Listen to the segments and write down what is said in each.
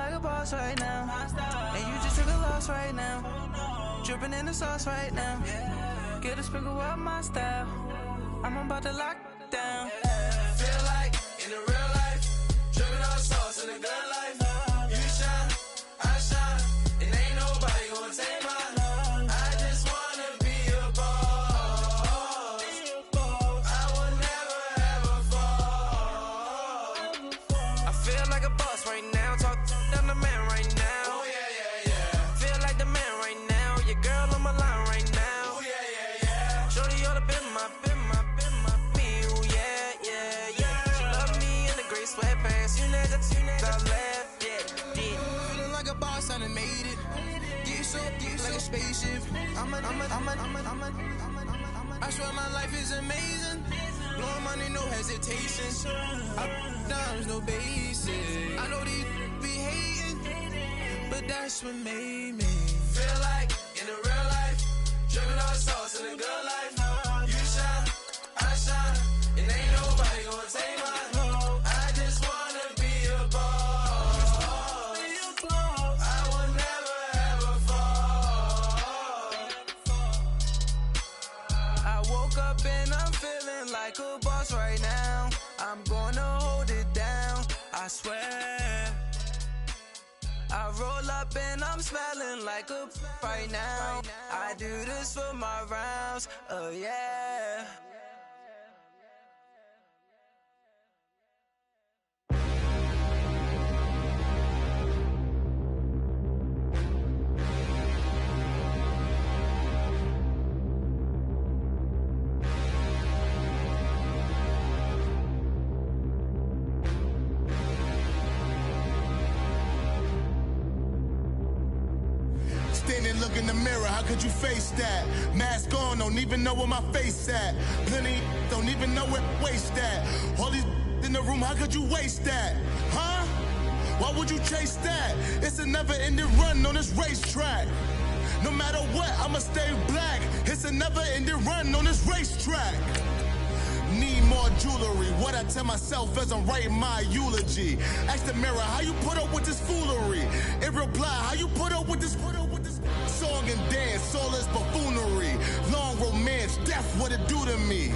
like a boss right now. And you just took a loss right now. Dripping in the sauce right now. Get a sprinkle of my style. I'm about to lock down. Feel like in the real life, dripping all sauce in the good life. You shine, I shine, and ain't nobody gonna take mine. I just wanna be a boss. I will never ever fall. I feel like a boss right now. Talk to the man right now. Oh yeah, yeah, yeah. Feel like the man right now. Your girl on my line right now. Oh yeah, yeah, yeah. Shorty ought to been my me. Ooh, yeah, yeah, yeah. She love me in the gray sweatpants. You never left, yeah. Feeling like a boss, I done made it. Get so like a spaceship. I swear my life is amazing. Blowing money, no hesitation. Dimes, no basic. I know these be hating, but that's what made me feel like in the real life, dripping all sauce in the good life. You shine, I shine, and ain't nobody gonna take mine. I just wanna be a boss. I will never ever fall. I woke up and I'm feeling like a boss right now. I'm gonna hold it down, I swear. I roll up and I'm smelling like a right now. I do this for my rounds, oh yeah. Standing, look in the mirror, how could you face that? Mask on, don't even know where my face at. Plenty, don't even know where waste at. All these in the room, how could you waste that? Huh? Why would you chase that? It's a never-ending run on this racetrack. No matter what, I'ma stay black. It's a never-ending run on this racetrack. Need more jewelry, what I tell myself as I'm writing my eulogy. Ask the mirror, how you put up with this foolery? It reply, how you put up with this song and dance, all this buffoonery. Long romance, death, what it do to me?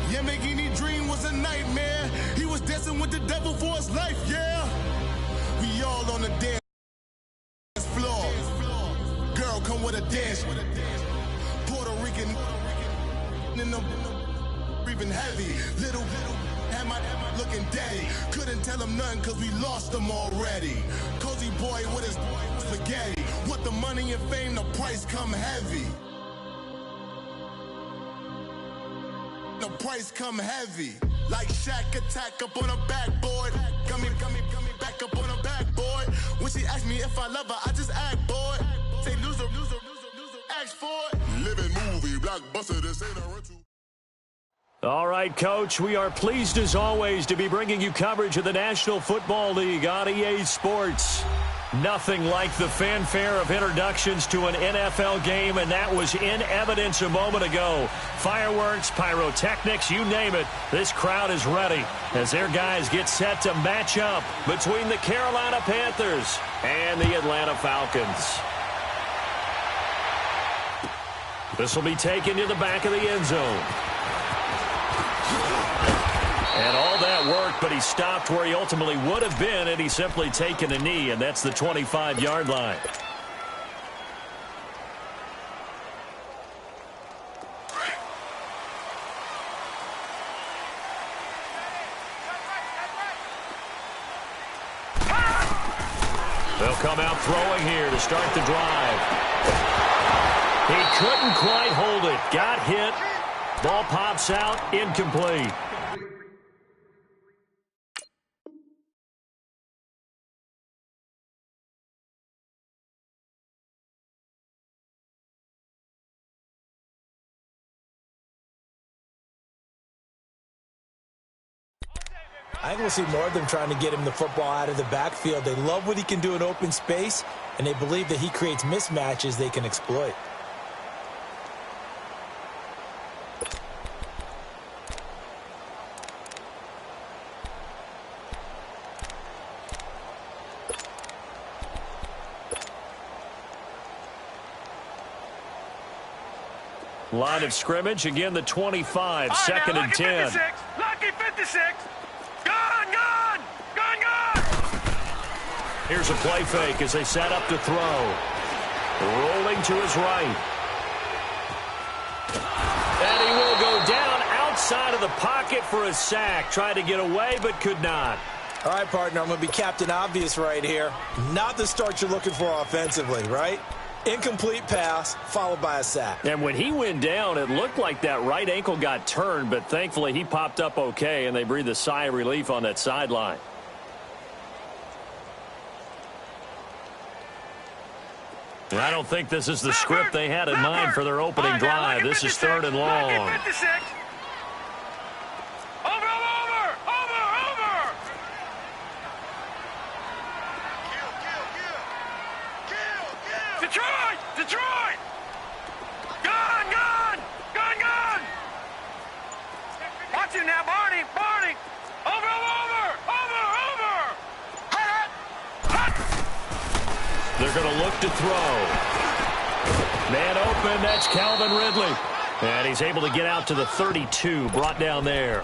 Yamagini dream was a nightmare. He was dancing with the devil for his life, yeah. We all on the dance floor. Girl, come with a dance. Puerto Rican in the breathing heavy. Little had my looking daddy. Couldn't tell him nothing cause we lost him already. Cozy boy with his spaghetti. With the money and fame, the price come heavy. The price come heavy. Like Shaq attack up on a backboard. Coming back up on a backboard. When she asked me if I love her, I just act bored. Say loser, ask for it. Living movie, blockbuster, this ain't a rental. All right, Coach, we are pleased as always to be bringing you coverage of the National Football League on EA Sports. Nothing like the fanfare of introductions to an NFL game, and that was in evidence a moment ago. Fireworks, pyrotechnics, you name it. This crowd is ready as their guys get set to match up between the Carolina Panthers and the Atlanta Falcons. This will be taken to the back of the end zone. And all that worked, but he stopped where he ultimately would have been had he simply taken a knee, and that's the 25-yard line. They'll come out throwing here to start the drive. He couldn't quite hold it. Got hit. Ball pops out, incomplete. I think we'll see more of them trying to get him the football out of the backfield. They love what he can do in open space, and they believe that he creates mismatches they can exploit. Line of scrimmage, again the 25, second and 10. 56, lucky 56. Gun! Here's a play fake as they set up to throw. Rolling to his right. And he will go down outside of the pocket for a sack. Tried to get away, but could not. All right, partner, I'm going to be Captain Obvious right here. Not the start you're looking for offensively, right? Incomplete pass, followed by a sack. And when he went down, it looked like that right ankle got turned, but thankfully he popped up okay, and they breathed a sigh of relief on that sideline. I don't think this is the script they had in mind for their opening drive. This is 3rd and long. Detroit! Gun! Watch him now, Barney! Over! They're going to look to throw. Man open, that's Calvin Ridley. And he's able to get out to the 32, brought down there.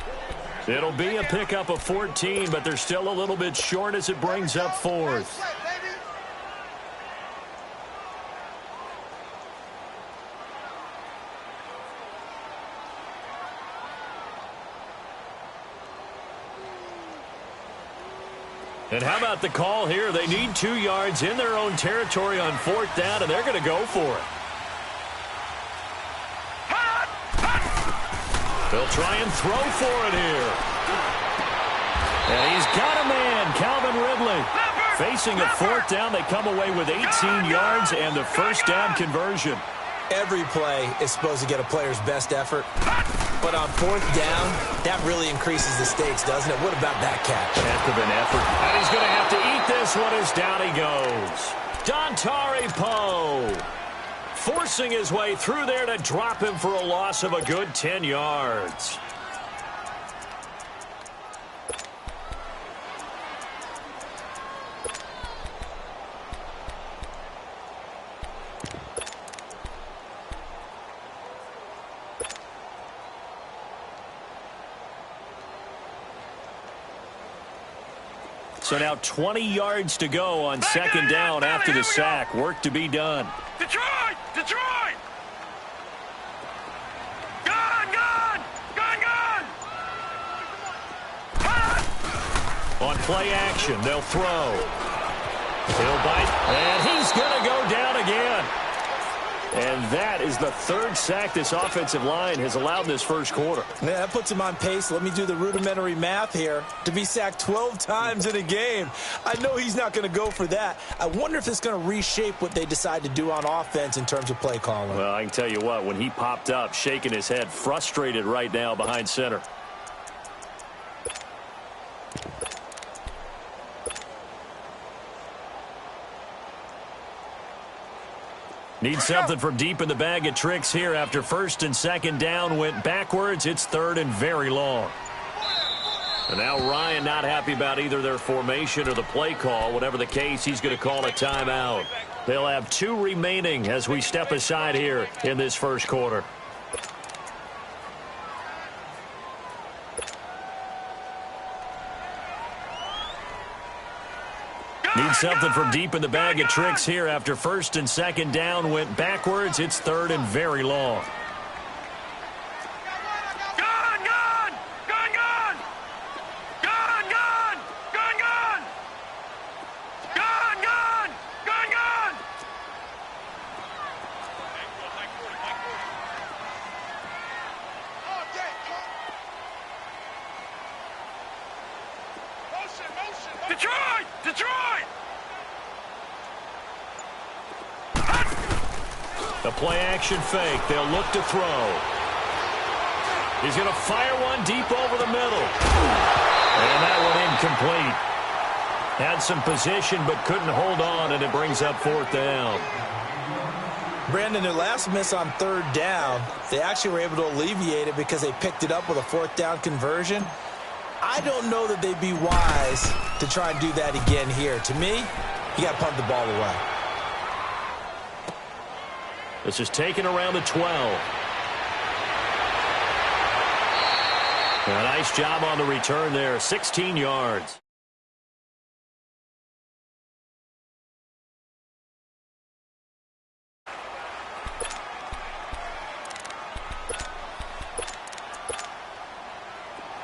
It'll be a pickup of 14, but they're still a little bit short as it brings up 4th. And how about the call here? They need 2 yards in their own territory on 4th down, and they're going to go for it. They'll try and throw for it here. And he's got a man, Calvin Ridley. Facing a 4th down, they come away with 18 yards and the first down conversion. Every play is supposed to get a player's best effort. But on 4th down, that really increases the stakes, doesn't it? What about that catch? Heck of an effort. And he's going to have to eat this one as down he goes. Dontari Poe forcing his way through there to drop him for a loss of a good 10 yards. So now 20 yards to go on 2nd down after the sack. Work to be done. Detroit! Gun! On play action, they'll throw. He'll bite, and he's going to go down again. And that is the 3rd sack this offensive line has allowed in this first quarter. Yeah, that puts him on pace. Let me do the rudimentary math here. To be sacked 12 times in a game. I know he's not going to go for that. I wonder if it's going to reshape what they decide to do on offense in terms of play calling. Well, I can tell you what, when he popped up, shaking his head, frustrated right now behind center. Need something from deep in the bag of tricks here after 1st and 2nd down went backwards. It's 3rd and very long. And now Ryan not happy about either their formation or the play call. Whatever the case, he's going to call a timeout. They'll have 2 remaining as we step aside here in this first quarter. Need something from deep in the bag of tricks here after 1st and 2nd down went backwards. It's 3rd and very long. Detroit! The play action fake. They'll look to throw. He's going to fire one deep over the middle. And that one incomplete. Had some position but couldn't hold on, and it brings up 4th down. Brandon, their last miss on 3rd down, they actually were able to alleviate it because they picked it up with a 4th down conversion. I don't know that they'd be wise to try and do that again here. To me, you got to punt the ball away. This is taken around the 12. A nice job on the return there, 16 yards.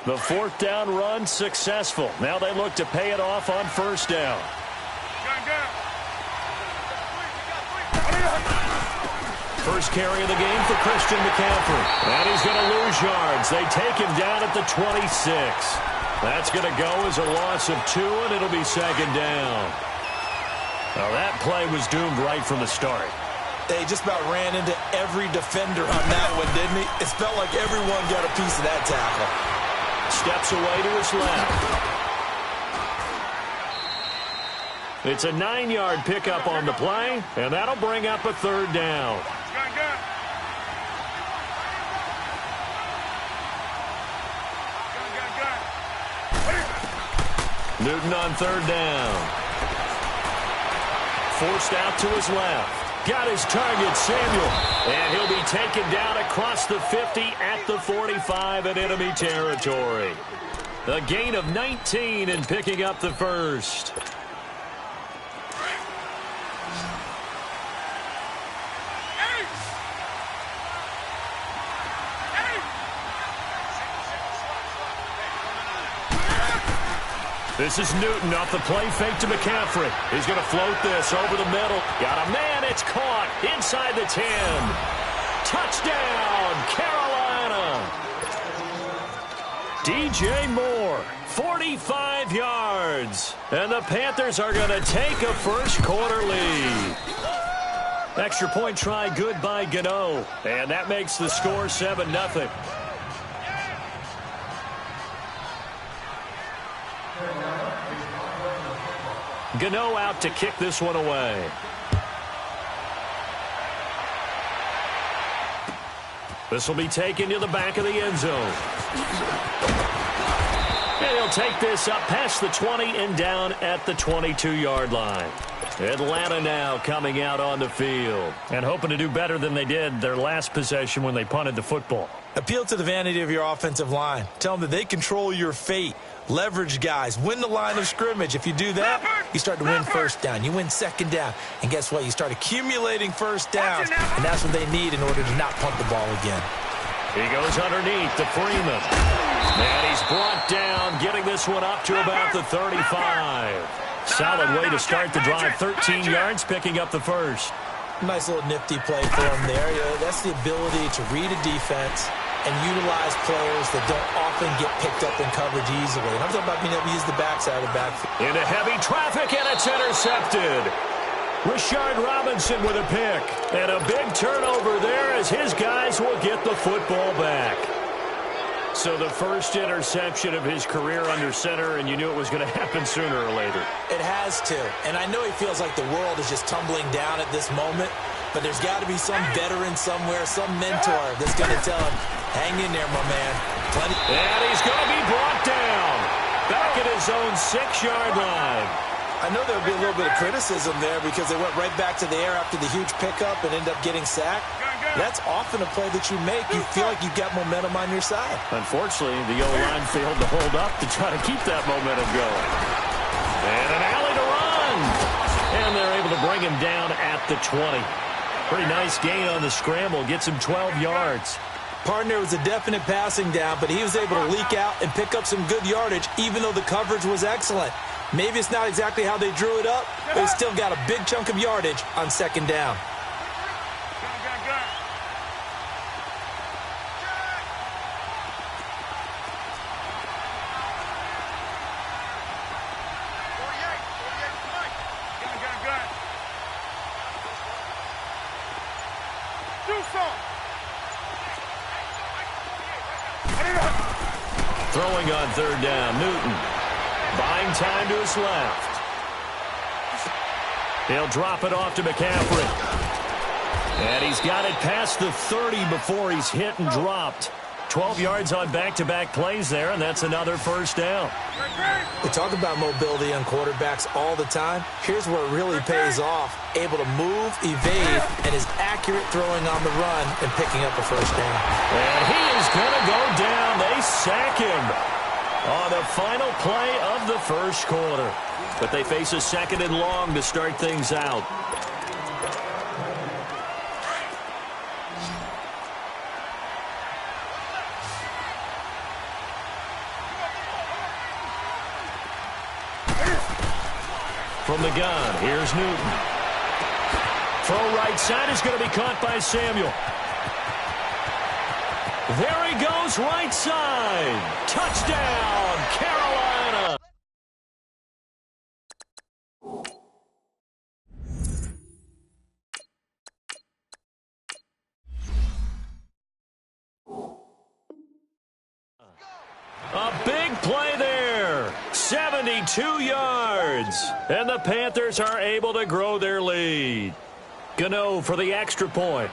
The fourth down run successful. Now they look to pay it off on first down. First carry of the game for Christian McCaffrey. And he's going to lose yards. They take him down at the 26. That's going to go as a loss of 2, and it'll be second down. Now that play was doomed right from the start. They just about ran into every defender on that one, didn't he? It felt like everyone got a piece of that tackle. Steps away to his left. It's a 9-yard pickup on the play, and that'll bring up a third down. Newton on third down. Forced out to his left. Got his target, Samuel. And he'll be taken down across the 50 at the 45 in enemy territory. A gain of 19 and picking up the first. This is Newton off the play fake to McCaffrey. He's going to float this over the middle. Got a man. It's caught inside the 10. Touchdown, Carolina. DJ Moore, 45 yards. And the Panthers are going to take a first quarter lead. Extra point try good by Gano. And that makes the score 7-0. Gano out to kick this one away. This will be taken to the back of the end zone. And he'll take this up past the 20 and down at the 22-yard line. Atlanta now coming out on the field and hoping to do better than they did their last possession when they punted the football. Appeal to the vanity of your offensive line. Tell them that they control your fate. Leverage guys. Win the line of scrimmage. If you do that, you start to win first down. You win second down. And guess what? You start accumulating first downs. And that's what they need in order to not punt the ball again. He goes underneath to Freeman. And he's brought down, getting this one up to about the 35. Solid way to start the drive. 13 yards, picking up the first. Nice little nifty play for him there. That's the ability to read a defense and utilize players that don't often get picked up in coverage easily. And I'm talking about being able to use the backside of the backfield. Into heavy traffic, and it's intercepted. Rashard Robinson with a pick. And a big turnover there as his guys will get the football back. So the first interception of his career under center, and you knew it was going to happen sooner or later. It has to. And I know he feels like the world is just tumbling down at this moment. But there's got to be some veteran somewhere, some mentor that's going to tell him, hang in there, my man. Plenty. And he's going to be brought down. Back at his own 6-yard line. I know there would be a little bit of criticism there because they went right back to the air after the huge pickup and ended up getting sacked. That's often a play that you make. You feel like you've got momentum on your side. Unfortunately, the O-line failed to hold up to try to keep that momentum going. And an alley to run. And they're able to bring him down at the 20. Pretty nice gain on the scramble. Gets him 12 yards. Partner was a definite passing down, but he was able to leak out and pick up some good yardage, even though the coverage was excellent. Maybe it's not exactly how they drew it up, but he still got a big chunk of yardage on second down. Throwing on third down, Newton. Buying time to his left. He'll drop it off to McCaffrey. And he's got it past the 30 before he's hit and dropped. 12 yards on back-to-back plays there, and that's another first down. We talk about mobility on quarterbacks all the time. Here's where it really pays off. Able to move, evade, and is accurate throwing on the run and picking up a first down. And he is going to go down. They sack him on the final play of the first quarter. But they face a 2nd and long to start things out. From the gun, here's Newton. Throw right side is going to be caught by Samuel. There he goes, right side. Touchdown, Carolina. A big play there. 72 yards. And the Panthers are able to grow their lead. Gano for the extra point.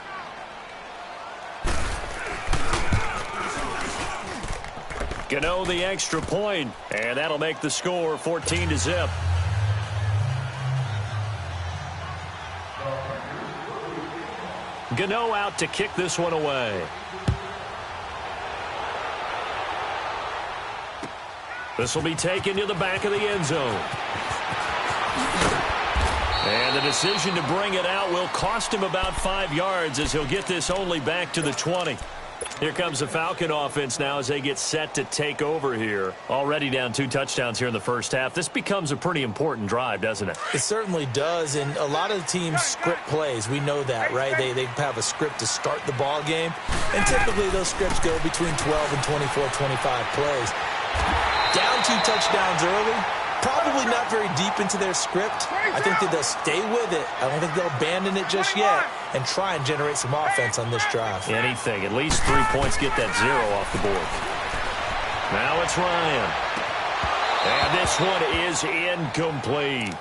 Gano the extra point, and that'll make the score 14-0. Gano out to kick this one away. This will be taken to the back of the end zone. And the decision to bring it out will cost him about 5 yards as he'll get this only back to the 20. Here comes the Falcon offense now as they get set to take over here. Already down 2 touchdowns here in the first half. This becomes a pretty important drive, doesn't it? It certainly does, and a lot of the teams script plays. We know that, right? They have a script to start the ball game, and typically those scripts go between 12 and 24, 25 plays. Down 2 touchdowns early, probably not very deep into their script. I think that they'll stay with it. I don't think they'll abandon it just yet and try and generate some offense on this drive. Anything. At least 3 points, get that 0 off the board. Now it's Ryan. And this one is incomplete.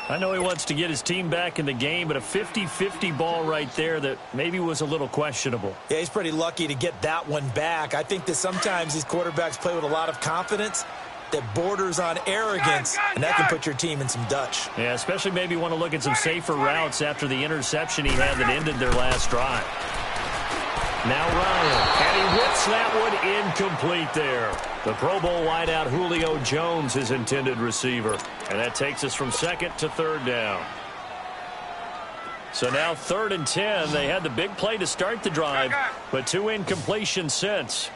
I know he wants to get his team back in the game, but a 50-50 ball right there that maybe was a little questionable. Yeah, he's pretty lucky to get that one back. I think that sometimes these quarterbacks play with a lot of confidence that borders on arrogance, and that can put your team in some Dutch. Yeah, especially maybe want to look at some safer routes after the interception he had that ended their last drive. Now Ryan, and he whips that one incomplete there. The Pro Bowl wideout Julio Jones, his intended receiver. And that takes us from 2nd to 3rd down. So now 3rd and 10. They had the big play to start the drive, but 2 incompletions since.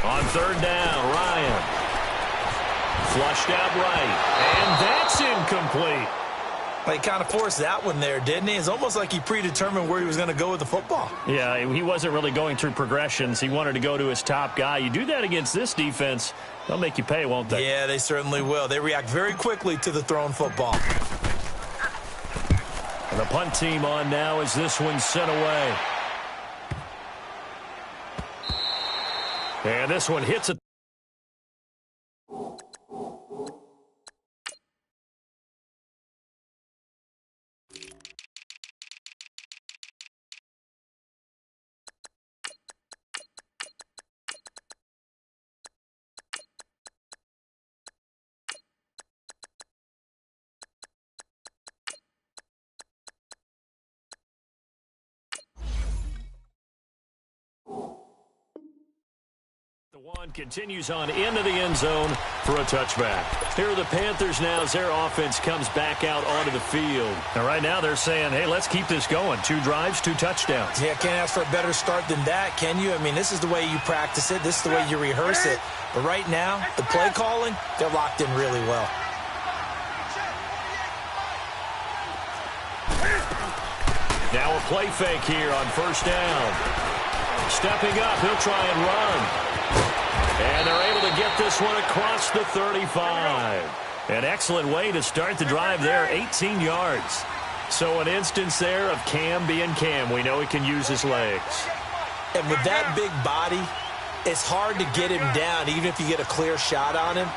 On 3rd down, Ryan. Flushed out right, and that's incomplete. Well, he kind of forced that one there, didn't he? It's almost like he predetermined where he was going to go with the football. Yeah, he wasn't really going through progressions. He wanted to go to his top guy. You do that against this defense, they'll make you pay, won't they? Yeah, they certainly will. They react very quickly to the thrown football. And the punt team on now as this one's sent away. And this one hits it. The one continues on into the end zone for a touchback. Here are the Panthers now as their offense comes back out onto the field. And right now they're saying, hey, let's keep this going. 2 drives, 2 touchdowns. Yeah, can't ask for a better start than that, can you? I mean, this is the way you practice it. This is the way you rehearse it. But right now, the play calling, they're locked in really well. Now a play fake here on 1st down. Stepping up, he'll try and run. And they're able to get this one across the 35. An excellent way to start the drive there, 18 yards. So an instance there of Cam being Cam. We know he can use his legs. And with that big body, it's hard to get him down, even if you get a clear shot on him.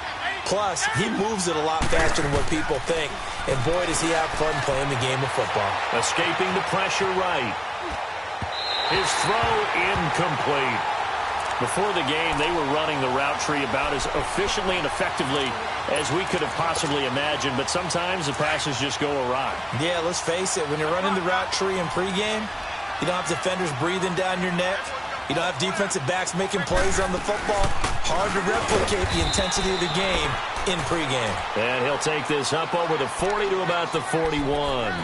Plus, he moves it a lot faster than what people think. And boy, does he have fun playing the game of football. Escaping the pressure right. His throw incomplete. Before the game, they were running the route tree about as efficiently and effectively as we could have possibly imagined, but sometimes the passes just go awry. Yeah, let's face it. When you're running the route tree in pregame, you don't have defenders breathing down your neck. You don't have defensive backs making plays on the football. Hard to replicate the intensity of the game in pregame. And he'll take this up over the 40 to about the 41.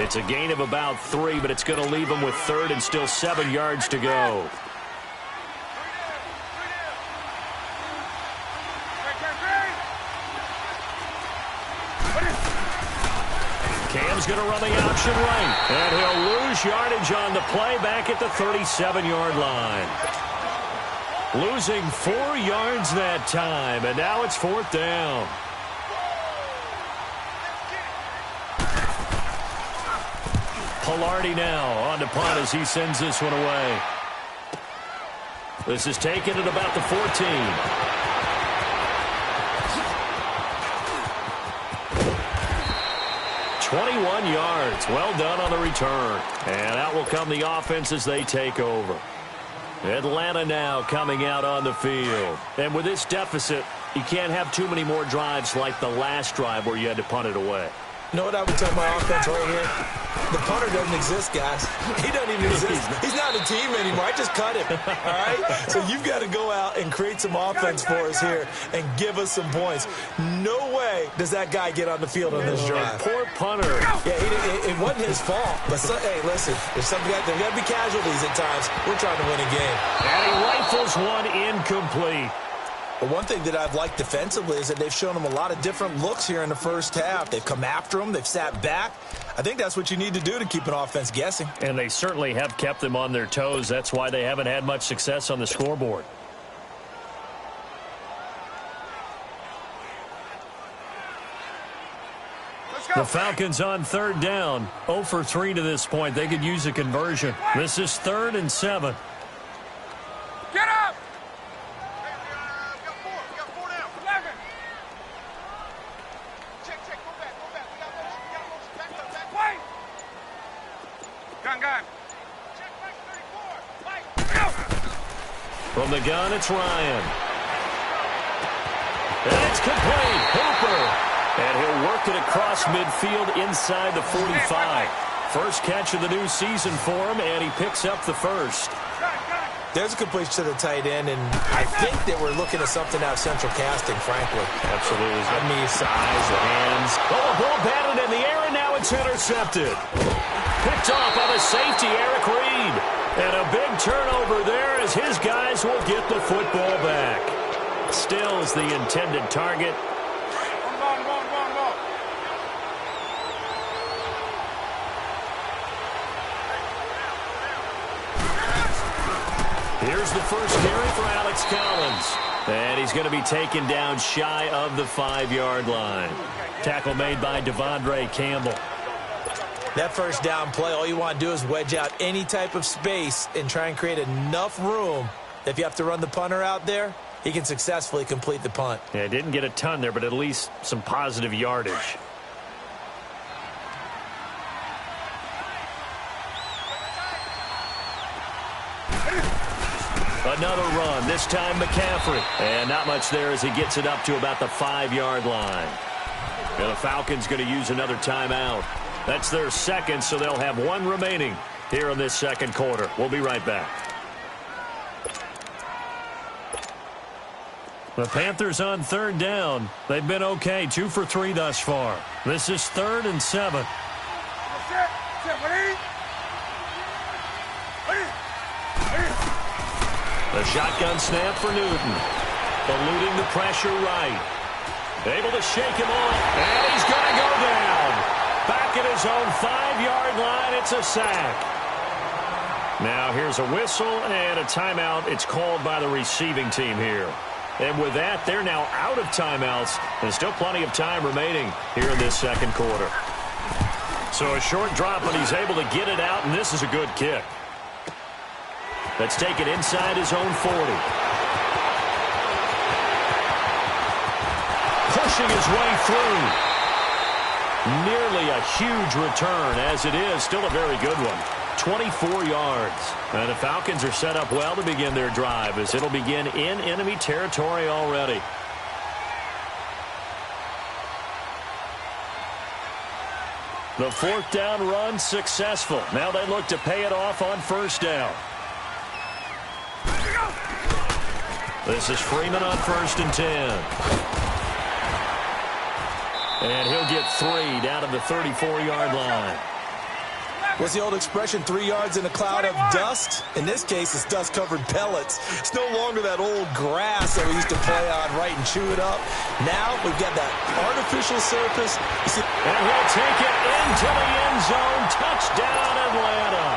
It's a gain of about 3, but it's going to leave him with 3rd and still 7 yards to go. Cam's going to run the option right, and he'll lose yardage on the play back at the 37-yard line. Losing 4 yards that time, and now it's 4th down. Pilardi now on to punt as he sends this one away. This is taken at about the 14. 21 yards. Well done on the return. And out will come the offense as they take over. Atlanta now coming out on the field. And with this deficit, you can't have too many more drives like the last drive where you had to punt it away. You know what I would tell my offense right here? The punter doesn't exist, guys. He doesn't even exist. He's not a team anymore. I just cut him, all right? So you've got to go out and create some offense for us here and give us some points. No way does that guy get on the field on this drive. Poor punter. Yeah, it wasn't his fault. But, hey, listen, there's got to be casualties at times. We're trying to win a game. And he rifles one incomplete. But one thing that I've liked defensively is that they've shown them a lot of different looks here in the first half. They've come after them. They've sat back. I think that's what you need to do to keep an offense guessing. And they certainly have kept them on their toes. That's why they haven't had much success on the scoreboard. The Falcons on 3rd down. 0 for 3 to this point. They could use a conversion. This is 3rd and 7. Get up! From the gun, it's Ryan. And it's complete. Hooper. And he'll work it across midfield inside the 45. First catch of the new season for him, and he picks up the first. There's a completion to the tight end, and I think that we're looking at something out of central casting, frankly. Absolutely. I mean, size, the hands. Oh, the ball batted in the air, and now it's intercepted. Picked off by the safety, Eric Reed. And a big turnover there as his guys will get the football back. Stills the intended target. Here's the first carry for Alex Collins. And he's going to be taken down shy of the 5-yard line. Tackle made by Devondre Campbell. That first down play, all you want to do is wedge out any type of space and try and create enough room. If you have to run the punter out there, he can successfully complete the punt. Yeah, didn't get a ton there, but at least some positive yardage. Another run, this time McCaffrey. And not much there as he gets it up to about the 5-yard line. And the Falcons going to use another timeout. That's their second, so they'll have one remaining here in this second quarter. We'll be right back. The Panthers on 3rd down. They've been okay, 2 for 3 thus far. This is 3rd and 7. The shotgun snap for Newton. Eluding the pressure right. Able to shake him off, and he's going to go down. Back at his own 5-yard line, it's a sack. Now here's a whistle and a timeout. It's called by the receiving team here. And with that, they're now out of timeouts. And still plenty of time remaining here in this second quarter. So a short drop, but he's able to get it out, and this is a good kick. That's taken inside his own 40. Pushing his way through. Nearly a huge return, as it is. Still a very good one. 24 yards. And the Falcons are set up well to begin their drive as it'll begin in enemy territory already. The fourth down run successful. Now they look to pay it off on first down. This is Freeman on 1st and 10. And he'll get 3 down to the 34-yard line. What's the old expression, 3 yards in a cloud of dust? In this case, it's dust-covered pellets. It's no longer that old grass that we used to play on, right, and chew it up. Now we've got that artificial surface. And he'll take it into the end zone. Touchdown, Atlanta.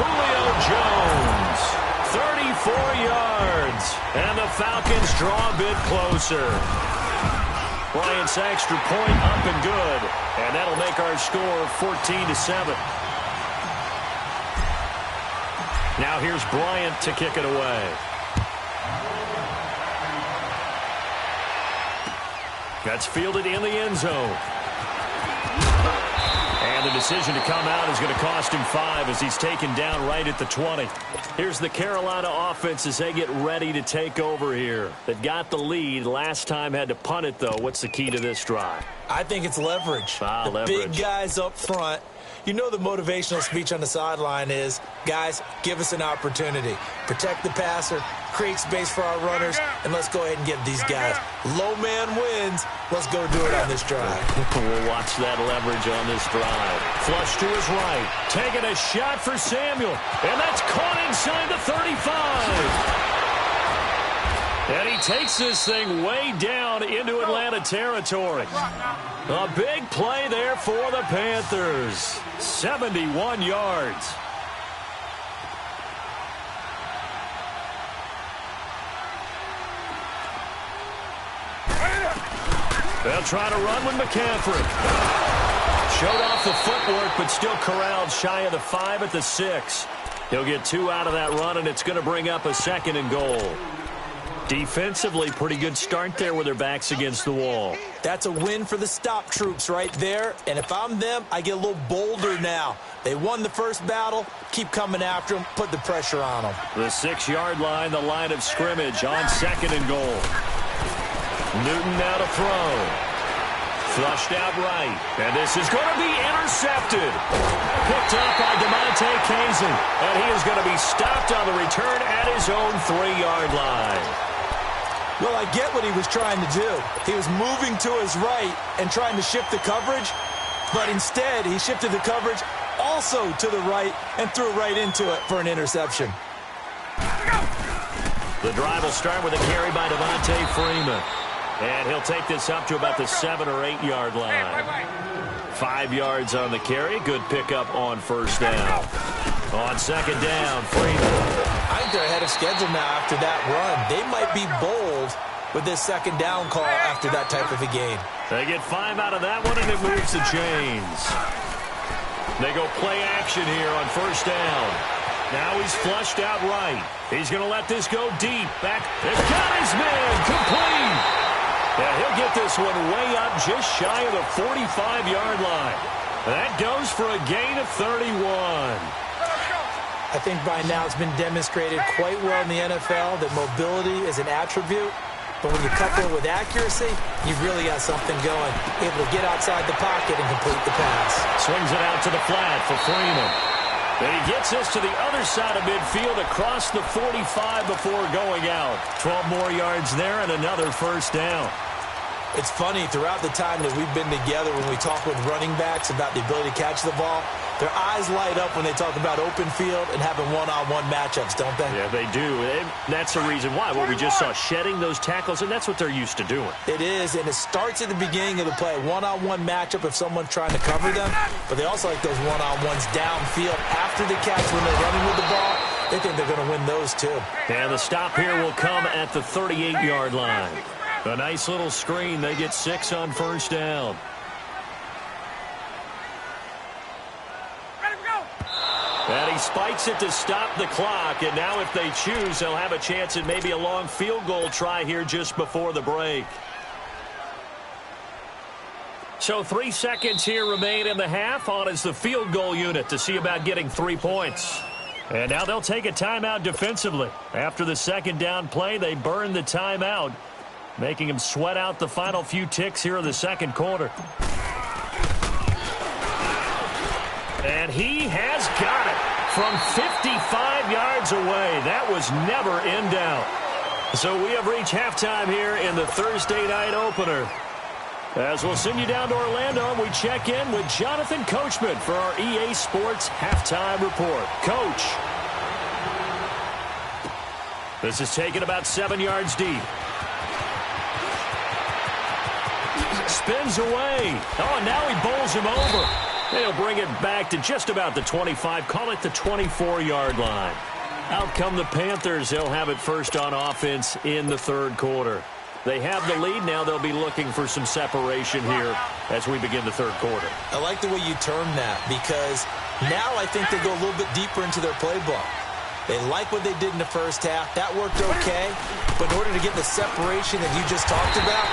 Julio Jones, 34 yards. And the Falcons draw a bit closer. Bryant's extra point up and good. And that'll make our score 14-7. Now here's Bryant to kick it away. That's fielded in the end zone. And the decision to come out is going to cost him 5 as he's taken down right at the 20. Here's the Carolina offense as they get ready to take over here. They've got the lead. Last time had to punt it, though. What's the key to this drive? I think it's leverage. Leverage. Big guys up front. You know the motivational speech on the sideline is, guys, give us an opportunity. Protect the passer, create space for our runners, and let's go ahead and get these guys. Low man wins. Let's go do it on this drive. We'll watch that leverage on this drive. Flush to his right. Taking a shot for Samuel. And that's caught inside the 35. And he takes this thing way down into Atlanta territory. A big play there for the Panthers. 71 yards. They'll try to run with McCaffrey. Showed off the footwork, but still corralled shy of the 5 at the 6. He'll get 2 out of that run, and it's going to bring up a 2nd and goal. Defensively, pretty good start there with their backs against the wall. That's a win for the stop troops right there. And if I'm them, I get a little bolder now. They won the first battle. Keep coming after them. Put the pressure on them. The 6-yard line, the line of scrimmage on 2nd and goal. Newton now to throw. Flushed out right. And this is going to be intercepted. Picked up by DeMonte Kazin. And he is going to be stopped on the return at his own 3-yard line. Well, I get what he was trying to do. He was moving to his right and trying to shift the coverage, but instead he shifted the coverage also to the right and threw right into it for an interception. The drive will start with a carry by Devontae Freeman. And he'll take this up to about the 7 or 8 yard line. 5 yards on the carry. Good pickup on first down. On second down, Freeman. I think they're ahead of schedule now after that run. They might be bold with this second down call after that type of a game. They get 5 out of that one, and it moves the chains. They go play action here on first down. Now he's flushed out right. He's going to let this go deep. Back. It's got his man. Complete. Yeah, he'll get this one way up just shy of the 45-yard line. That goes for a gain of 31. I think by now it's been demonstrated quite well in the NFL that mobility is an attribute. But when you couple it with accuracy, you've really got something going. Able to get outside the pocket and complete the pass. Swings it out to the flat for Freeman. And he gets this to the other side of midfield across the 45 before going out. 12 more yards there and another first down. It's funny, throughout the time that we've been together, when we talk with running backs about the ability to catch the ball, their eyes light up when they talk about open field and having one-on-one matchups, don't they? Yeah, they do. And that's the reason why. What we just saw, shedding those tackles, and that's what they're used to doing. It is, and it starts at the beginning of the play. One-on-one matchup if someone's trying to cover them, but they also like those one-on-ones downfield after the catch when they're running with the ball. They think they're going to win those, too. And the stop here will come at the 38-yard line. A nice little screen. They get 6 on first down. And he spikes it to stop the clock. And now if they choose, they'll have a chance at maybe a long field goal try here just before the break. So 3 seconds here remain in the half. On is the field goal unit to see about getting 3 points. And now they'll take a timeout defensively. After the second down play, they burn the timeout, making them sweat out the final few ticks here in the second quarter. And he has got it from 55 yards away. That was never in doubt. So we have reached halftime here in the Thursday night opener. As we'll send you down to Orlando, we check in with Jonathan Coachman for our EA Sports Halftime Report. Coach. This is taken about 7 yards deep. Spins away. Oh, now he bowls him over. They'll bring it back to just about the 25. Call it the 24-yard line. Out come the Panthers. They'll have it first on offense in the third quarter. They have the lead. Now they'll be looking for some separation here as we begin the third quarter. I like the way you term that, because now I think they go a little bit deeper into their playbook. They like what they did in the first half. That worked okay. But in order to get the separation that you just talked about,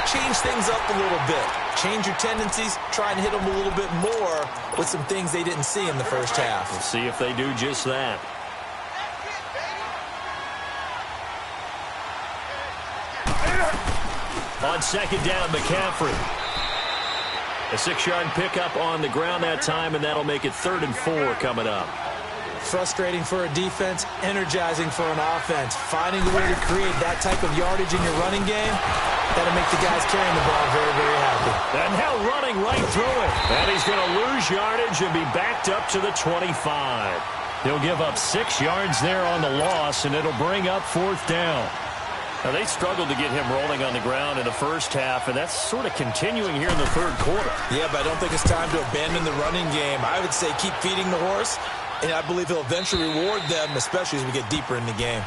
change things up a little bit. Change your tendencies. Try and hit them a little bit more with some things they didn't see in the first half. We'll see if they do just that. On second down, McCaffrey. A 6-yard pickup on the ground that time, and that'll make it 3rd and 4 coming up. Frustrating for a defense, energizing for an offense. Finding a way to create that type of yardage in your running game, that'll make the guys carrying the ball very, very happy. And now running right through it. And he's going to lose yardage and be backed up to the 25. He'll give up 6 yards there on the loss, and it'll bring up 4th down. Now, they struggled to get him rolling on the ground in the first half, and that's sort of continuing here in the third quarter. Yeah, but I don't think it's time to abandon the running game. I would say keep feeding the horse, and I believe he'll eventually reward them, especially as we get deeper in the game.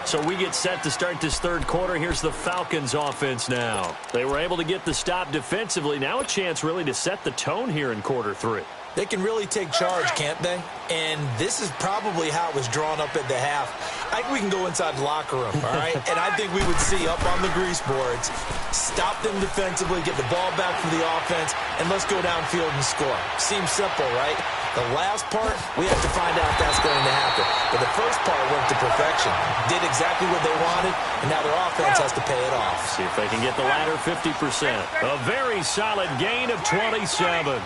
So we get set to start this third quarter. Here's the Falcons offense now. They were able to get the stop defensively. Now a chance really to set the tone here in quarter 3. They can really take charge, can't they? And this is probably how it was drawn up at the half. I think we can go inside the locker room, all right? And I think we would see up on the grease boards, stop them defensively, get the ball back for the offense, and let's go downfield and score. Seems simple, right? The last part, we have to find out if that's going to happen. But the first part went to perfection. Did exactly what they wanted, and now their offense has to pay it off. See if they can get the latter 50%. A very solid gain of 27.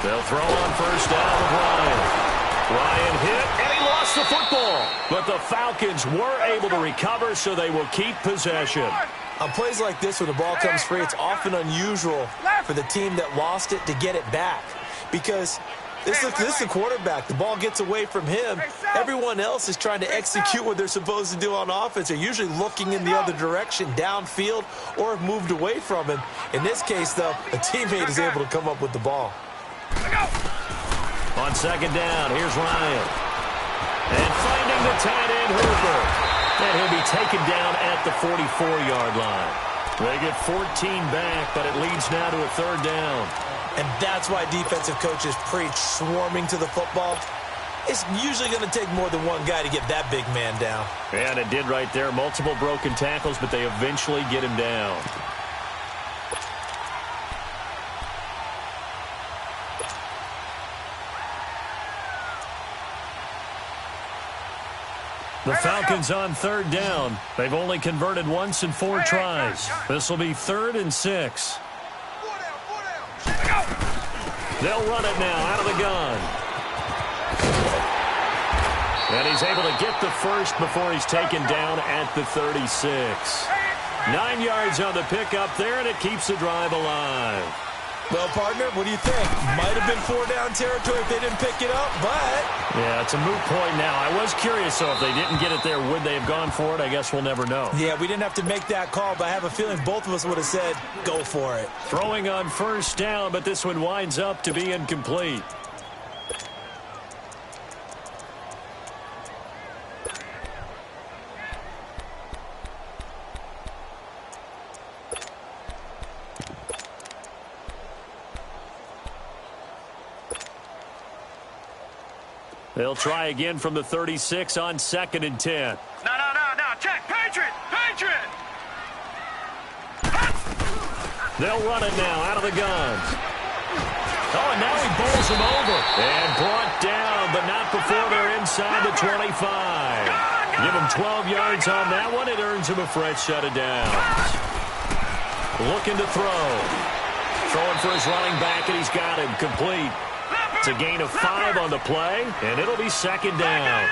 They'll throw on first down with Ryan. Ryan hit, and he lost the football. But the Falcons were able to recover, so they will keep possession. On plays like this where the ball comes free, it's often unusual for the team that lost it to get it back. Because this is the quarterback. The ball gets away from him. Everyone else is trying to execute what they're supposed to do on offense. They're usually looking in the other direction, downfield, or have moved away from him. In this case, though, a teammate is able to come up with the ball. On second down, here's Ryan. And finding the tight end, Hooper. And he'll be taken down at the 44-yard line. They get 14 back, but it leads now to a 3rd down. And that's why defensive coaches preach swarming to the football. It's usually going to take more than one guy to get that big man down. And it did right there. Multiple broken tackles, but they eventually get him down. The Falcons on 3rd down. They've only converted once in 4 tries. This will be 3rd and 6. They'll run it now out of the gun. And he's able to get the first before he's taken down at the 36. 9 yards on the pickup there, and it keeps the drive alive. Well, partner, what do you think? Might have been 4-down territory if they didn't pick it up, but... Yeah, it's a moot point now. I was curious, though, if they didn't get it there, would they have gone for it? I guess we'll never know. Yeah, we didn't have to make that call, but I have a feeling both of us would have said, go for it. Throwing on first down, but this one winds up to be incomplete. They'll try again from the 36 on 2nd and 10. No. Check. Patriot. They'll run it now out of the gun. Oh, and now he bowls him over. And brought down, but not before they're inside the 25. Give him 12 yards on that one. It earns him a fresh set of downs. Looking to throw. Throwing for his running back, and he's got him complete. It's a gain of 5 on the play, and it'll be second down.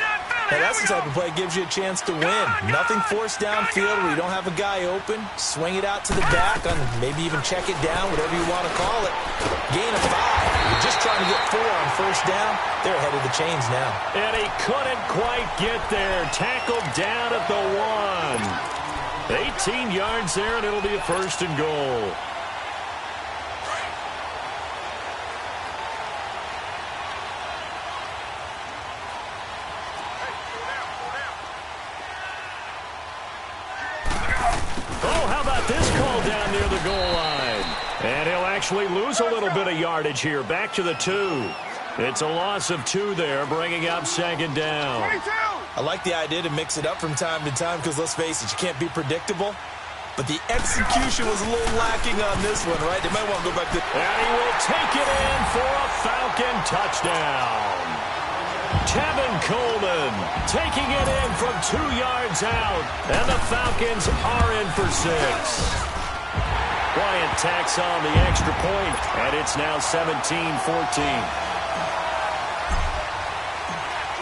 Hey, that's the type of play that gives you a chance to win. Nothing forced downfield where you don't have a guy open. Swing it out to the back, and maybe even check it down, whatever you want to call it. Gain of 5. You're just trying to get 4 on first down. They're ahead of the chains now. And he couldn't quite get there. Tackled down at the 1. 18 yards there, and it'll be a first and goal. This call down near the goal line. And he'll actually lose a little bit of yardage here. Back to the 2. It's a loss of 2 there, bringing up second down. I like the idea to mix it up from time to time because, let's face it, you can't be predictable. But the execution was a little lacking on this one, right? They might want to go back to... And he will take it in for a Falcon touchdown. Tevin Coleman taking it in from 2 yards out. And the Falcons are in for 6. Bryant tacks on the extra point, and it's now 17-14.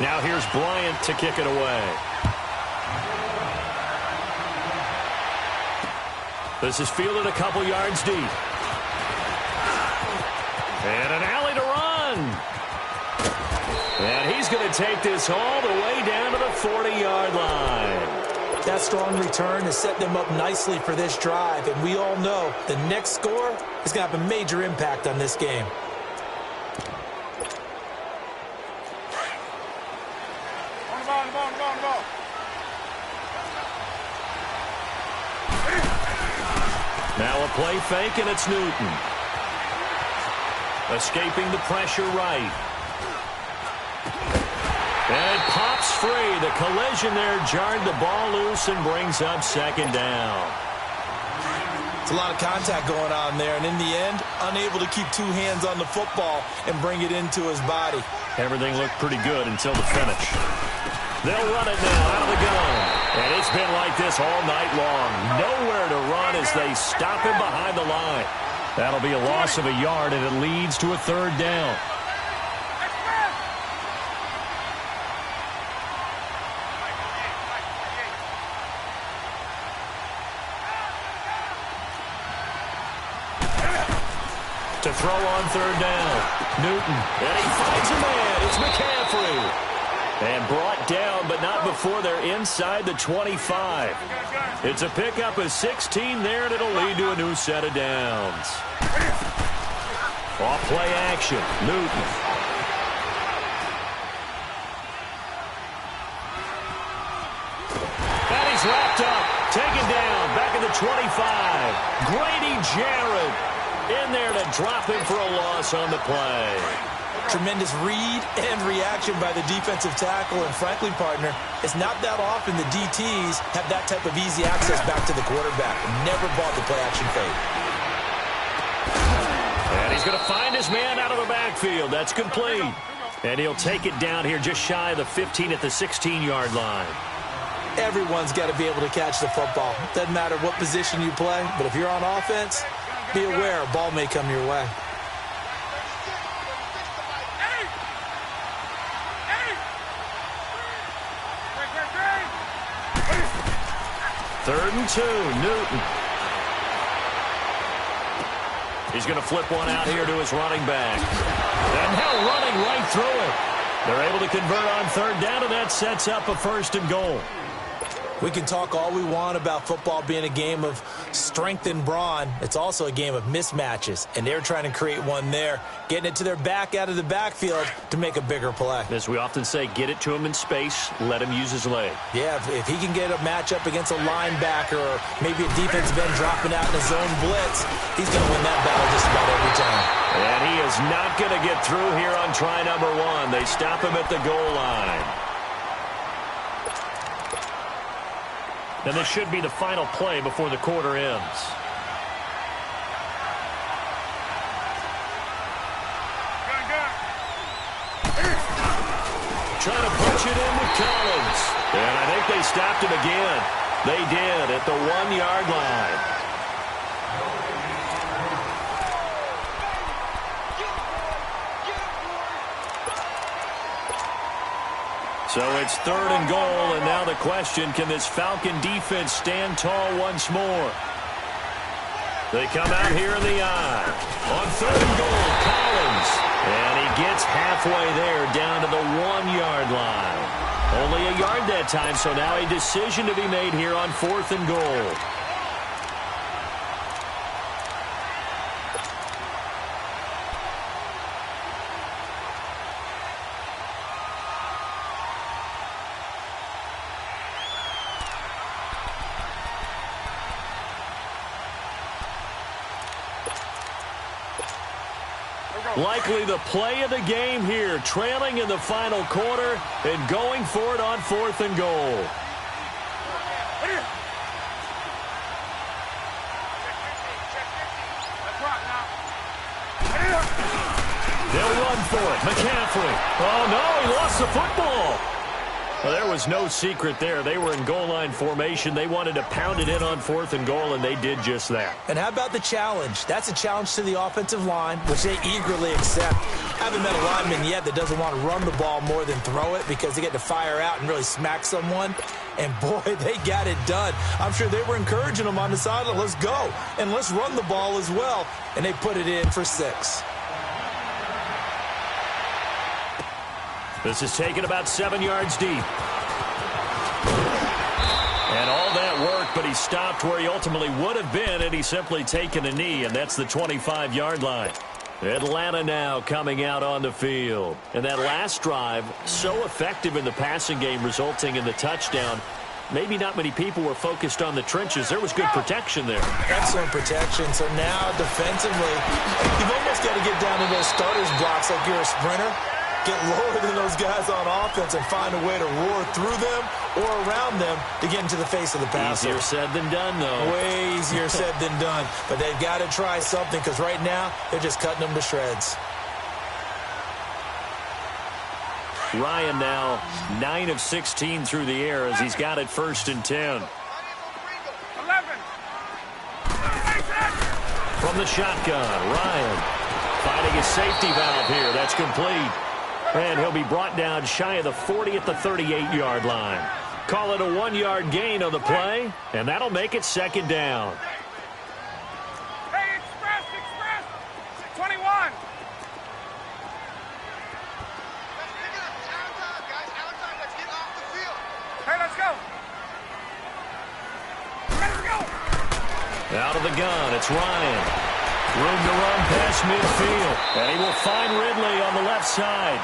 Now here's Bryant to kick it away. This is fielded a couple yards deep. And an alley to run. And he's going to take this all the way down to the 40-yard line. That strong return has set them up nicely for this drive, and we all know the next score is going to have a major impact on this game. On the ball. Now a play fake, and it's Newton. Escaping the pressure right. And it pops free. The collision there jarred the ball loose and brings up second down. It's a lot of contact going on there, and in the end, unable to keep 2 hands on the football and bring it into his body. Everything looked pretty good until the finish. They'll run it now out of the gun. And it's been like this all night long. Nowhere to run as they stop him behind the line. That'll be a loss of a yard, and it leads to a third down. To throw on third down. Newton. And he finds a man. It's McCaffrey. And brought down, but not before they're inside the 25. It's a pickup of 16 there, and it'll lead to a new set of downs. Off play action. Newton. And he's wrapped up. Taken down. Back at the 25. Grady Jarrett in there to drop him for a loss on the play. Tremendous read and reaction by the defensive tackle, and frankly, partner, it's not that often the DTs have that type of easy access back to the quarterback. Never bought the play action fake. And he's going to find his man out of the backfield. That's complete. And he'll take it down here just shy of the 15 at the 16-yard line. Everyone's got to be able to catch the football. Doesn't matter what position you play, but if you're on offense, be aware a ball may come your way. Third and 2, Newton. He's going to flip one out here to his running back. And now running right through it. They're able to convert on third down, and that sets up a first and goal. We can talk all we want about football being a game of strength and brawn. It's also a game of mismatches, and they're trying to create one there, getting it to their back out of the backfield to make a bigger play. As we often say, get it to him in space, let him use his leg. Yeah, if he can get a matchup against a linebacker or maybe a defensive end dropping out in a zone blitz, he's going to win that battle just about every time. And he is not going to get through here on try number 1. They stop him at the goal line. And this should be the final play before the quarter ends. trying to punch it in with Collins. And I think they stopped him again. They did at the 1-yard line. So it's 3rd and goal, and now the question, can this Falcon defense stand tall once more? They come out here in the eye. On 3rd and goal, Collins. And he gets halfway there down to the 1-yard line. Only a yard that time, so now a decision to be made here on 4th and goal. Likely the play of the game here, trailing in the final quarter and going for it on 4th and goal. They'll run for it. McCaffrey. Oh, no, he lost the football. Well, there was no secret there. They were in goal line formation. They wanted to pound it in on 4th and goal, and they did just that. And how about the challenge? That's a challenge to the offensive line, which they eagerly accept. Haven't met a lineman yet that doesn't want to run the ball more than throw it because they get to fire out and really smack someone. And, boy, they got it done. I'm sure they were encouraging them on the sideline. Let's go, and let's run the ball as well. And they put it in for 6. This is taken about 7 yards deep. And all that work, but he stopped where he ultimately would have been had he simply taken a knee, and that's the 25-yard line. Atlanta now coming out on the field. And that last drive, so effective in the passing game, resulting in the touchdown. Maybe not many people were focused on the trenches. There was good protection there. Excellent protection. So now defensively, you've almost got to get down to those starters blocks like you're a sprinter. Get lower than those guys on offense and find a way to roar through them or around them to get into the face of the passer. Easier said than done, though. Way easier said than done. But they've got to try something because right now they're just cutting them to shreds. Ryan now 9 of 16 through the air as he's got it 1st and 10. 11. From the shotgun, Ryan finding his safety valve here. That's complete. And he'll be brought down shy of the 40 at the 38-yard line. Call it a 1-yard gain on the play, and that'll make it 2nd down. Hey, express, 21. Hey, let's go. Let's go. Out of the gun, it's Ryan. Room to run past midfield. And he will find Ridley on the left side.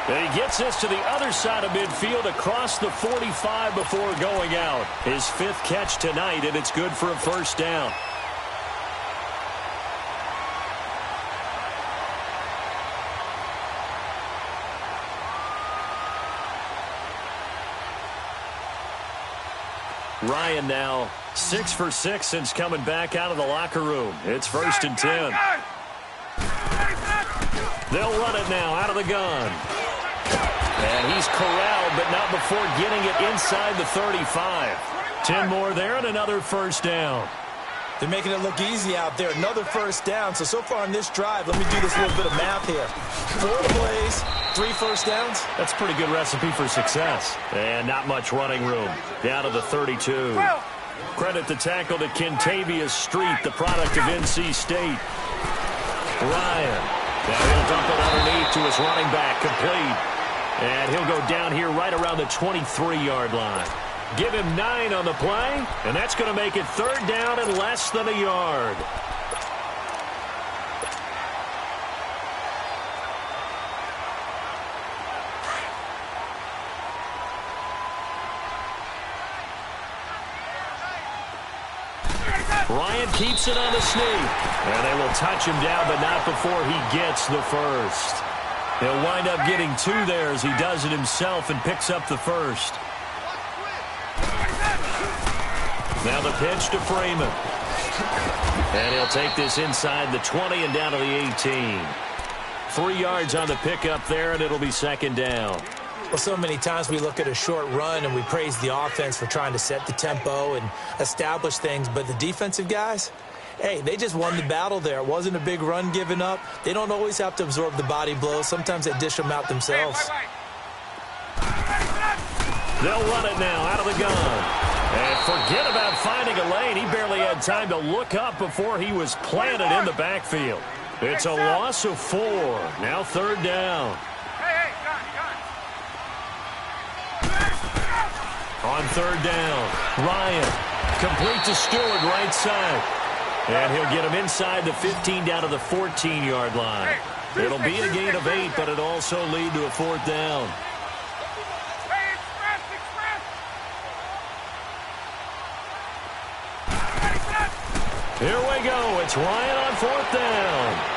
And he gets this to the other side of midfield across the 45 before going out. His 5th catch tonight, and it's good for a 1st down. Ryan now 6 for 6 since coming back out of the locker room. It's 1st and 10. They'll run it now out of the gun. And he's corralled, but not before getting it inside the 35. 10 more there and another 1st down. They're making it look easy out there. Another 1st down. So far on this drive, let me do this little bit of math here. 4 plays, 3 1st downs. That's a pretty good recipe for success. And not much running room. Down to the 32. Credit the tackle to Kentavious Street, the product of NC State. Ryan. Now he'll dump it underneath to his running back, complete. And he'll go down here right around the 23-yard line. Give him 9 on the play, and that's going to make it 3rd down and less than a yard. Ryan keeps it on the sneak. And they will touch him down, but not before he gets the 1st. He'll wind up getting 2 there as he does it himself and picks up the 1st. Now the pitch to Freeman. And he'll take this inside the 20 and down to the 18. 3 yards on the pickup there, and it'll be 2nd down. Well, so many times we look at a short run and we praise the offense for trying to set the tempo and establish things, but the defensive guys, hey, they just won the battle there. It wasn't a big run given up. They don't always have to absorb the body blows. Sometimes they dish them out themselves. They'll run it now out of the gun. And forget about finding a lane. He barely had time to look up before he was planted in the backfield. It's a loss of 4. Now 3rd down. On 3rd down, Ryan complete to Stewart right side. And he'll get him inside the 15 down to the 14-yard line. It'll be a gain of 8, but it'll also lead to a 4th down. Here we go. It's Ryan on 4th down.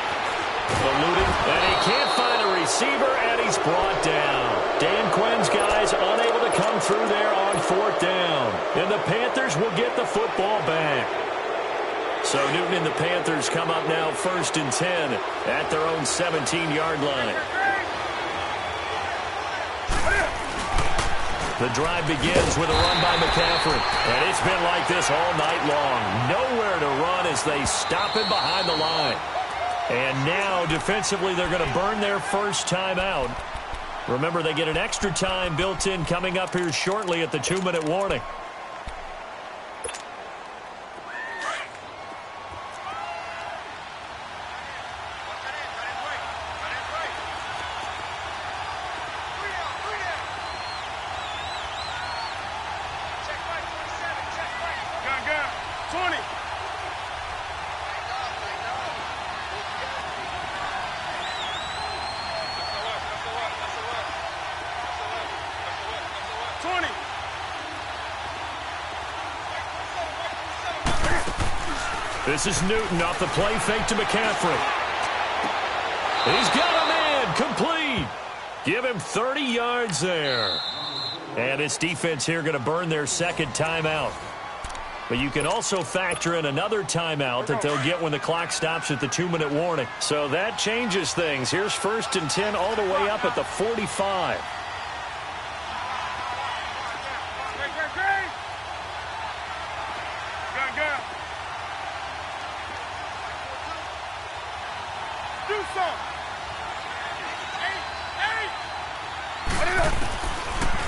Eluding, and he can't find a receiver, and he's brought down. Dan Quinn's guys unable to come through there on 4th down. And the Panthers will get the football back. So Newton and the Panthers come up now 1st and 10 at their own 17-yard line. The drive begins with a run by McCaffrey. And it's been like this all night long. Nowhere to run as they stop him behind the line. And now, defensively, they're going to burn their first timeout. Remember, they get an extra time built in coming up here shortly at the 2-minute warning. This is Newton off the play fake to McCaffrey. He's got a man complete. Give him 30 yards there. And this defense here going to burn their second timeout. But you can also factor in another timeout that they'll get when the clock stops at the 2-minute warning. So that changes things. Here's 1st and 10 all the way up at the 45.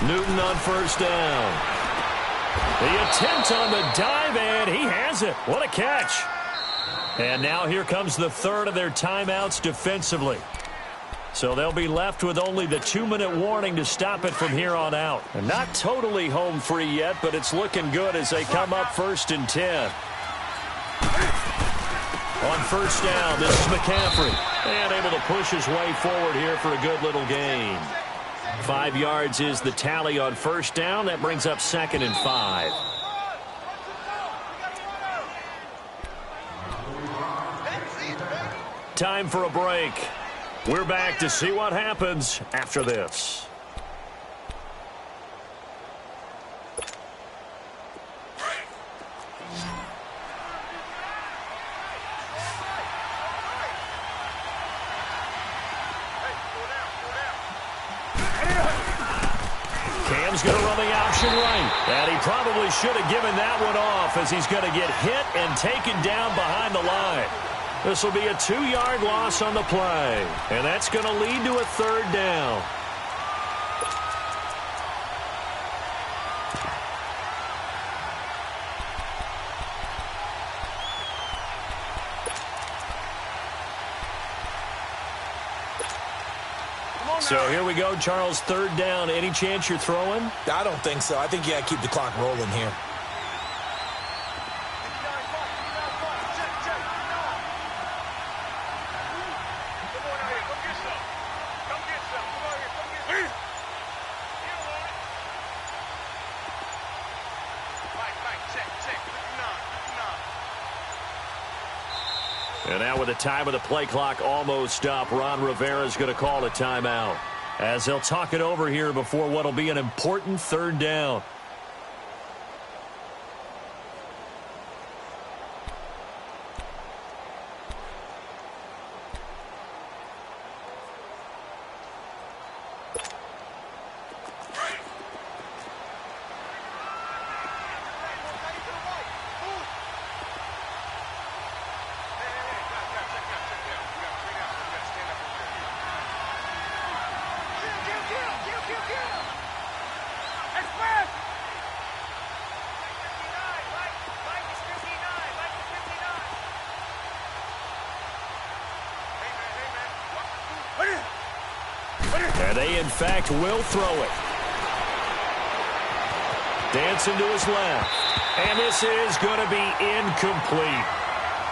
Newton on 1st down. The attempt on the dive, and he has it. What a catch. And now here comes the 3rd of their timeouts defensively. So they'll be left with only the 2-minute warning to stop it from here on out. And not totally home free yet, but it's looking good as they come up 1st and 10. On 1st down, this is McCaffrey. And able to push his way forward here for a good little gain. 5 yards is the tally on 1st down. That brings up 2nd and 5. Time for a break. We're back to see what happens after this. Cam's going to run the option right. And he probably should have given that one off as he's going to get hit and taken down behind the line. This will be a 2-yard loss on the play. And that's going to lead to a 3rd down. So here we go, Charles, 3rd down. Any chance you're throwing? I don't think so. I think you got to keep the clock rolling here. And now with the time of the play clock almost up, Ron Rivera's going to call a timeout as they'll talk it over here before what will be an important 3rd down. And they, in fact, will throw it. Dancing to his left. And this is going to be incomplete.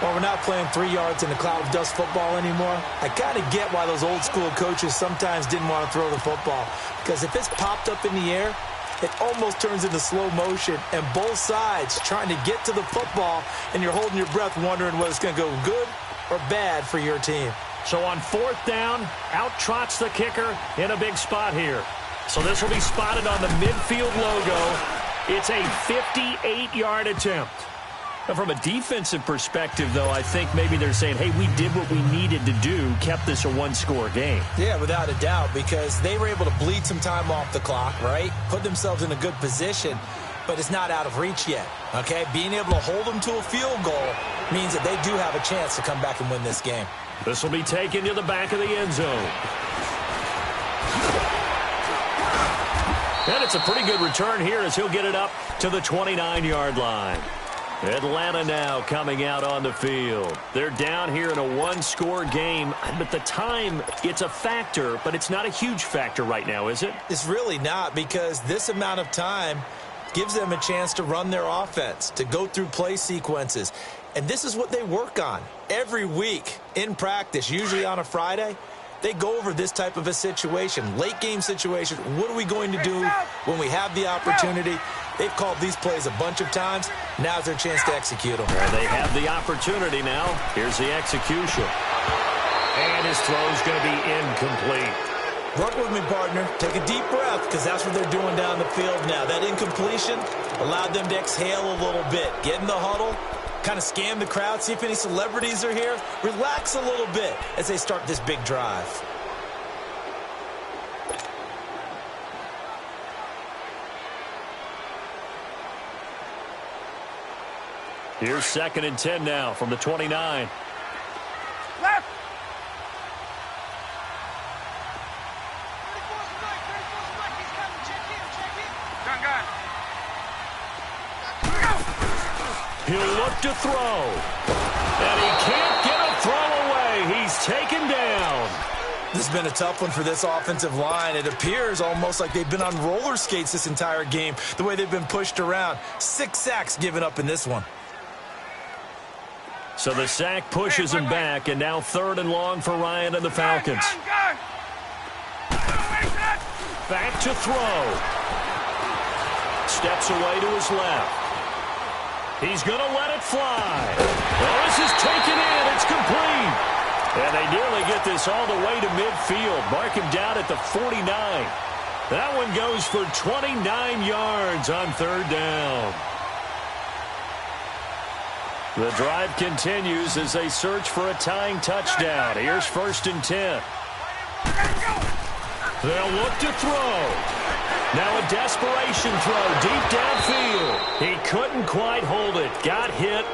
Well, we're not playing 3 yards in a cloud of dust football anymore. I kind of get why those old school coaches sometimes didn't want to throw the football. Because if it's popped up in the air, it almost turns into slow motion. And both sides trying to get to the football, and you're holding your breath wondering whether it's going to go good or bad for your team. So on 4th down, out trots the kicker in a big spot here. So this will be spotted on the midfield logo. It's a 58-yard attempt. Now, from a defensive perspective, though, I think maybe they're saying, hey, we did what we needed to do, kept this a one-score game. Yeah, without a doubt, because they were able to bleed some time off the clock, right? Put themselves in a good position, but it's not out of reach yet, okay? Being able to hold them to a field goal means that they do have a chance to come back and win this game. This will be taken to the back of the end zone. And it's a pretty good return here as he'll get it up to the 29-yard line. Atlanta now coming out on the field. They're down here in a one-score game, but the time, it's a factor, but it's not a huge factor right now, is it? It's really not, because this amount of time gives them a chance to run their offense, to go through play sequences. And this is what they work on every week in practice, usually on a Friday. They go over this type of a situation, late-game situation. What are we going to do when we have the opportunity? They've called these plays a bunch of times. Now's their chance to execute them. And they have the opportunity now. Here's the execution. And his throw's going to be incomplete. Work with me, partner. Take a deep breath, because that's what they're doing down the field now. That incompletion allowed them to exhale a little bit. Get in the huddle. Kind of scan the crowd, see if any celebrities are here. Relax a little bit as they start this big drive. Here's 2nd and 10 now from the 29. Left. Gun. He'll look to throw. And he can't get a throw away. He's taken down. This has been a tough one for this offensive line. It appears almost like they've been on roller skates this entire game, the way they've been pushed around. 6 sacks given up in this one. So the sack pushes him back, and now 3rd and long for Ryan and the Falcons. Gun. Back to throw. Steps away to his left. He's going to let it fly. Well, this is taken in. It's complete. And they nearly get this all the way to midfield. Mark him down at the 49. That one goes for 29 yards on 3rd down. The drive continues as they search for a tying touchdown. Here's 1st and 10. They'll look to throw. Now a desperation throw deep downfield. He couldn't quite hold it. Got hit.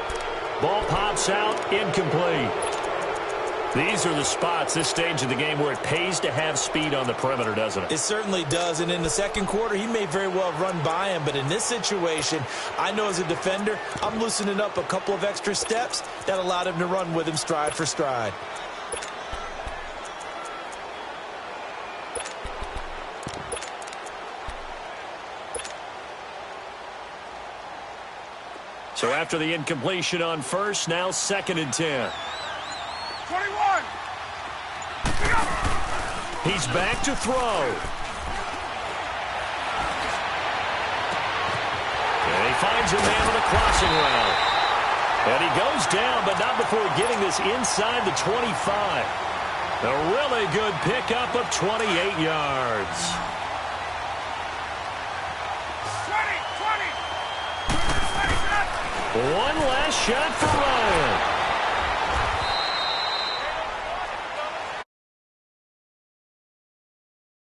Ball pops out. Incomplete. These are the spots, this stage of the game, where it pays to have speed on the perimeter, doesn't it? It certainly does. And in the 2nd quarter, he may very well run by him. But in this situation, I know as a defender, I'm loosening up a couple of extra steps that allowed him to run with him stride for stride. So after the incompletion on 1st, now 2nd and 10. 21. He's back to throw. And he finds a man on the crossing route. And he goes down, but not before getting this inside the 25. A really good pickup of 28 yards. 20. One last shot for Ryan.